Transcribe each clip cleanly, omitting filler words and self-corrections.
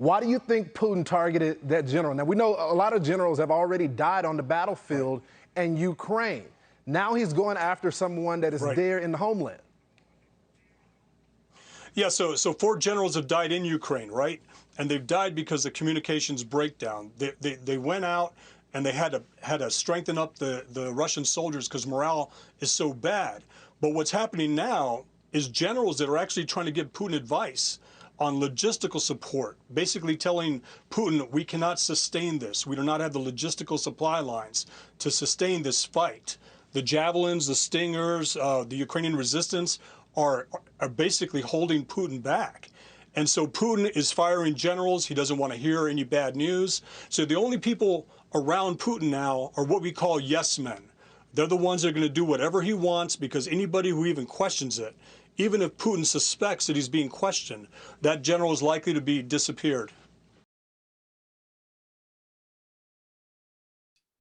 Why do you think Putin targeted that general? Now, we know a lot of generals have already died on the battlefield in Ukraine. Now he's going after someone that is there in the homeland. Yeah, so 4 generals have died in Ukraine, right? And they've died because of communications breakdown. They went out and they had to strengthen up the Russian soldiers because morale is so bad. But what's happening now is generals that are actually trying to give Putin advice on logistical support, basically telling Putin, we cannot sustain this. We do not have the logistical supply lines to sustain this fight. The javelins, the stingers, the Ukrainian resistance are basically holding Putin back. And so Putin is firing generals. He doesn't want to hear any bad news. So the only people around Putin now are what we call yes men. They're the ones that are going to do whatever he wants, because anybody who even questions it, even if Putin suspects that he's being questioned, that general is likely to be disappeared.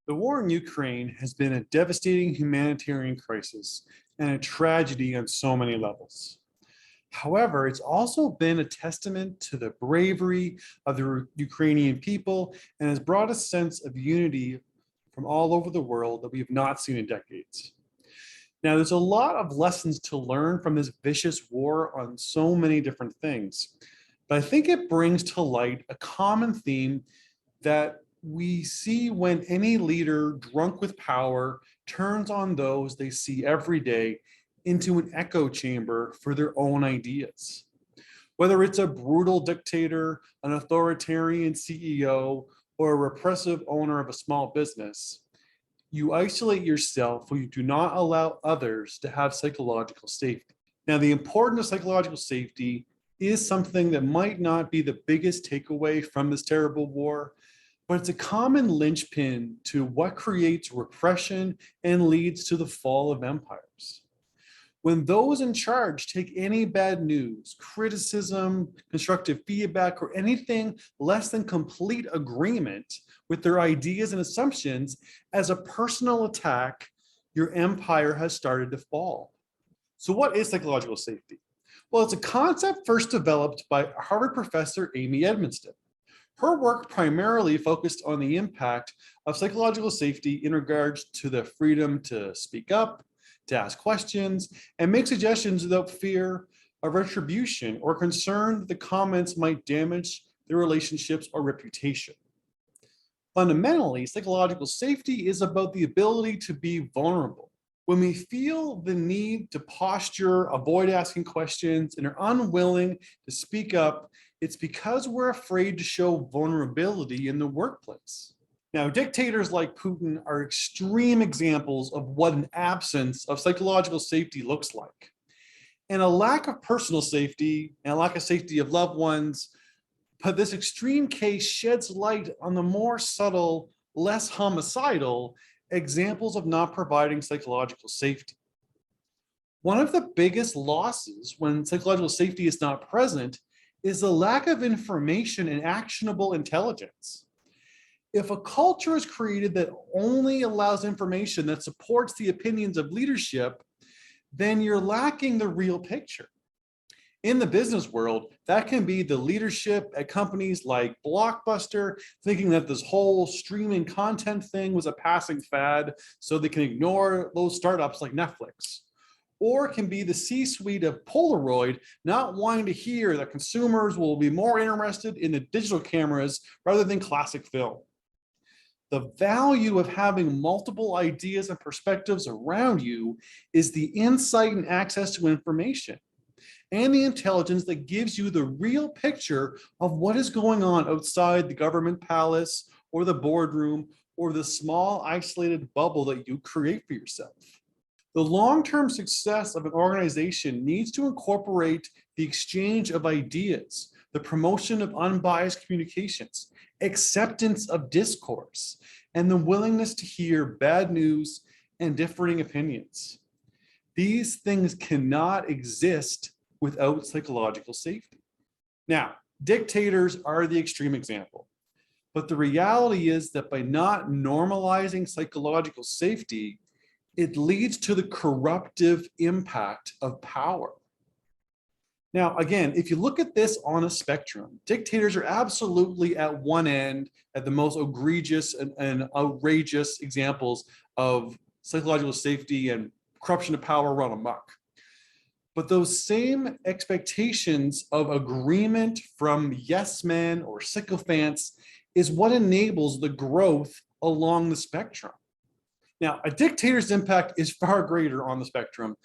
The war in Ukraine has been a devastating humanitarian crisis and a tragedy on so many levels. However, it's also been a testament to the bravery of the Ukrainian people and has brought a sense of unity from all over the world that we have not seen in decades. Now, there's a lot of lessons to learn from this vicious war on so many different things, but I think it brings to light a common theme that we see when any leader drunk with power turns on those they see every day into an echo chamber for their own ideas. Whether it's a brutal dictator, an authoritarian CEO, or a repressive owner of a small business, you isolate yourself when you do not allow others to have psychological safety. Now, the importance of psychological safety is something that might not be the biggest takeaway from this terrible war, but it's a common linchpin to what creates repression and leads to the fall of empires. When those in charge take any bad news, criticism, constructive feedback, or anything less than complete agreement with their ideas and assumptions as a personal attack, your empire has started to fall. So what is psychological safety? Well, it's a concept first developed by Harvard professor Amy Edmondson. Her work primarily focused on the impact of psychological safety in regards to the freedom to speak up, to ask questions, and make suggestions without fear of retribution or concern that the comments might damage their relationships or reputation. Fundamentally, psychological safety is about the ability to be vulnerable. When we feel the need to posture, avoid asking questions, and are unwilling to speak up, it's because we're afraid to show vulnerability in the workplace. Now, dictators like Putin are extreme examples of what an absence of psychological safety looks like. And a lack of personal safety and a lack of safety of loved ones, but this extreme case sheds light on the more subtle, less homicidal examples of not providing psychological safety. One of the biggest losses when psychological safety is not present is the lack of information and actionable intelligence. If a culture is created that only allows information that supports the opinions of leadership, then you're lacking the real picture. In the business world, that can be the leadership at companies like Blockbuster thinking that this whole streaming content thing was a passing fad, so they can ignore those startups like Netflix. Or it can be the C-suite of Polaroid not wanting to hear that consumers will be more interested in the digital cameras rather than classic film. The value of having multiple ideas and perspectives around you is the insight and access to information and the intelligence that gives you the real picture of what is going on outside the government palace or the boardroom or the small isolated bubble that you create for yourself. The long-term success of an organization needs to incorporate the exchange of ideas, the promotion of unbiased communications, acceptance of discourse, and the willingness to hear bad news and differing opinions. These things cannot exist without psychological safety. Now, dictators are the extreme example, but the reality is that by not normalizing psychological safety, it leads to the corruptive impact of power. Now, again, if you look at this on a spectrum, dictators are absolutely at one end, at the most egregious and outrageous examples of psychological safety and corruption of power run amok. But those same expectations of agreement from yes men or sycophants is what enables the growth along the spectrum. Now, a dictator's impact is far greater on the spectrum,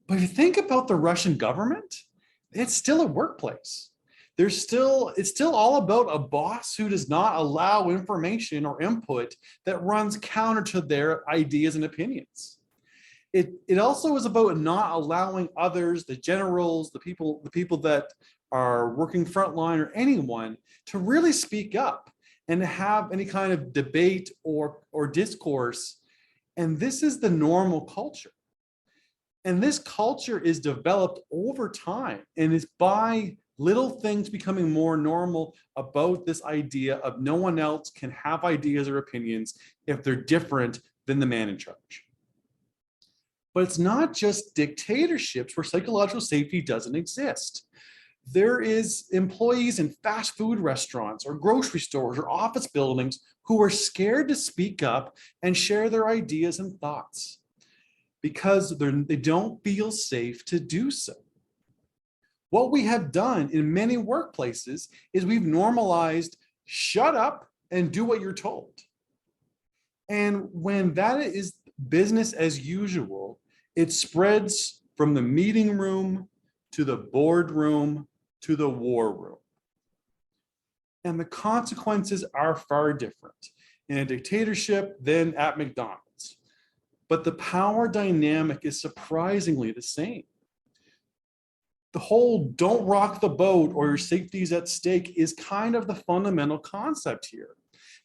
but if you think about the Russian government, it's still a workplace. It's still all about a boss who does not allow information or input that runs counter to their ideas and opinions. It also is about not allowing others, the generals, the people that are working frontline or anyone, to really speak up and to have any kind of debate or discourse. And this is the normal culture. And this culture is developed over time and is by little things becoming more normal about this idea of no one else can have ideas or opinions if they're different than the man in charge. But it's not just dictatorships where psychological safety doesn't exist. There is employees in fast food restaurants or grocery stores or office buildings who are scared to speak up and share their ideas and thoughts because they don't feel safe to do so. What we have done in many workplaces is we've normalized shut up and do what you're told. And when that is business as usual, it spreads from the meeting room to the boardroom to the war room. And the consequences are far different in a dictatorship than at McDonald's. But the power dynamic is surprisingly the same. The whole don't rock the boat or your safety is at stake is kind of the fundamental concept here.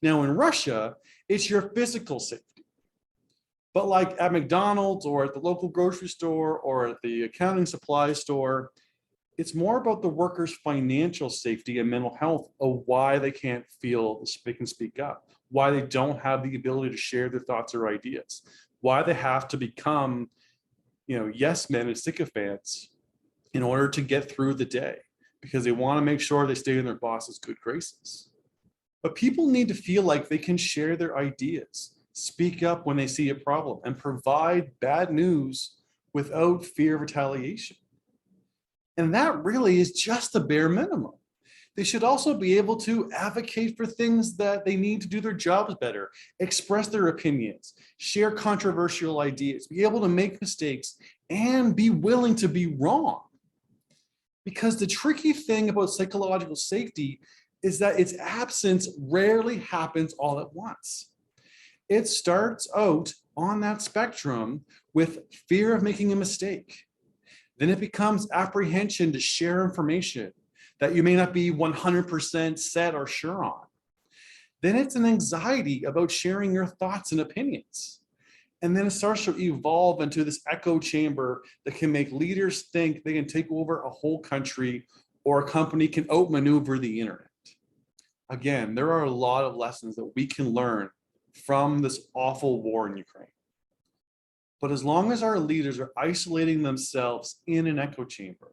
Now in Russia, it's your physical safety. But like at McDonald's or at the local grocery store or at the accounting supply store, it's more about the workers' financial safety and mental health of why they can't feel they can speak up, why they don't have the ability to share their thoughts or ideas, why they have to become, yes men and sycophants in order to get through the day, because they want to make sure they stay in their boss's good graces. But people need to feel like they can share their ideas, speak up when they see a problem, and provide bad news without fear of retaliation. And that really is just the bare minimum. They should also be able to advocate for things that they need to do their jobs better, express their opinions, share controversial ideas, be able to make mistakes, and be willing to be wrong. Because the tricky thing about psychological safety is that its absence rarely happens all at once. It starts out on that spectrum with fear of making a mistake. Then it becomes apprehension to share information that you may not be 100% set or sure on. Then it's an anxiety about sharing your thoughts and opinions. And then it starts to evolve into this echo chamber that can make leaders think they can take over a whole country or a company can outmaneuver the internet. Again, there are a lot of lessons that we can learn from this awful war in Ukraine. But as long as our leaders are isolating themselves in an echo chamber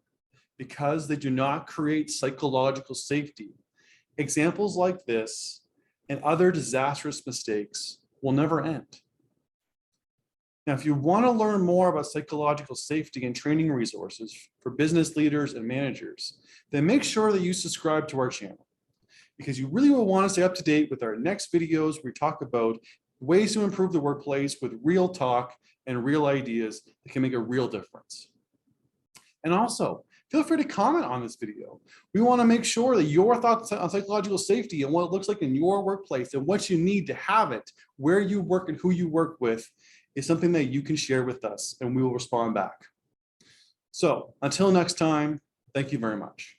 because they do not create psychological safety, examples like this and other disastrous mistakes will never end. Now, if you want to learn more about psychological safety and training resources for business leaders and managers, then make sure that you subscribe to our channel, because you really will want to stay up to date with our next videos where we talk about ways to improve the workplace with real talk and real ideas that can make a real difference. And also, feel free to comment on this video. We want to make sure that your thoughts on psychological safety and what it looks like in your workplace and what you need to have it, where you work and who you work with, is something that you can share with us, and we will respond back. So until next time, thank you very much.